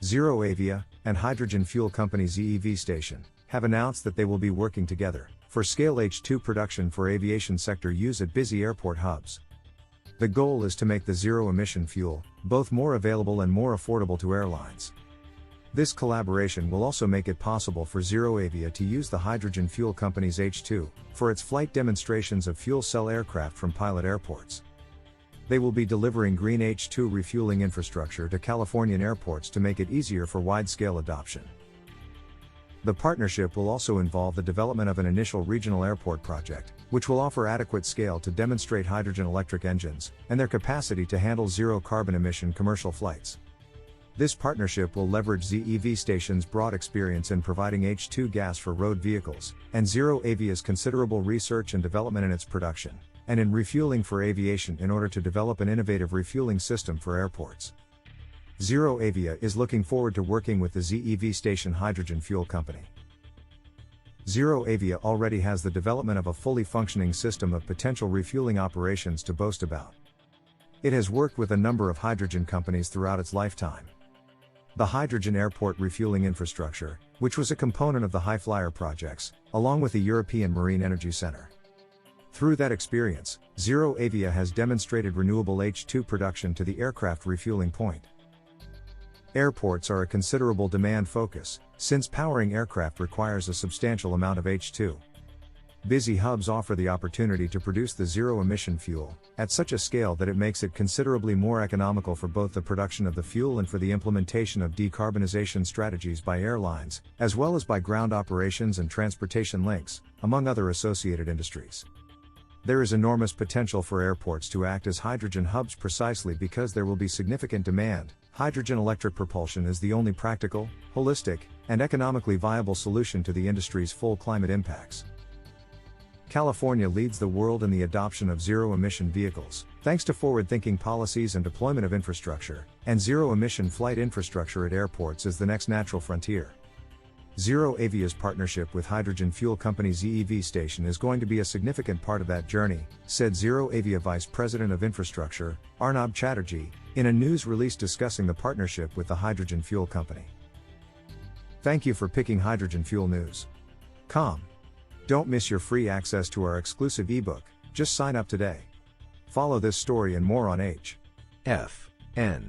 ZeroAvia, and hydrogen fuel company ZEV Station, have announced that they will be working together for scale H2 production for aviation sector use at busy airport hubs. The goal is to make the zero-emission fuel both more available and more affordable to airlines. This collaboration will also make it possible for ZeroAvia to use the hydrogen fuel company's H2 for its flight demonstrations of fuel cell aircraft from pilot airports. They will be delivering green H2 refueling infrastructure to Californian airports to make it easier for wide-scale adoption. The partnership will also involve the development of an initial regional airport project, which will offer adequate scale to demonstrate hydrogen electric engines and their capacity to handle zero carbon emission commercial flights. This partnership will leverage ZEV Station's broad experience in providing H2 gas for road vehicles, and ZeroAvia's considerable research and development in its production, and in refueling for aviation in order to develop an innovative refueling system for airports. ZeroAvia is looking forward to working with the ZEV Station hydrogen fuel company. ZeroAvia already has the development of a fully functioning system of potential refueling operations to boast about. It has worked with a number of hydrogen companies throughout its lifetime. The hydrogen airport refueling infrastructure, which was a component of the High Flyer projects, along with the European Marine Energy Center. Through that experience, ZeroAvia has demonstrated renewable H2 production to the aircraft refueling point. Airports are a considerable demand focus, since powering aircraft requires a substantial amount of H2. Busy hubs offer the opportunity to produce the zero-emission fuel at such a scale that it makes it considerably more economical for both the production of the fuel and for the implementation of decarbonization strategies by airlines, as well as by ground operations and transportation links, among other associated industries. There is enormous potential for airports to act as hydrogen hubs precisely because there will be significant demand. Hydrogen electric propulsion is the only practical, holistic, and economically viable solution to the industry's full climate impacts. California leads the world in the adoption of zero-emission vehicles, thanks to forward-thinking policies and deployment of infrastructure, and zero-emission flight infrastructure at airports is the next natural frontier. ZeroAvia's partnership with hydrogen fuel company ZEV Station is going to be a significant part of that journey, said ZeroAvia Vice President of Infrastructure, Arnab Chatterjee, in a news release discussing the partnership with the hydrogen fuel company. Thank you for picking Hydrogen Fuel News.com. Don't miss your free access to our exclusive ebook, just sign up today. Follow this story and more on HFN.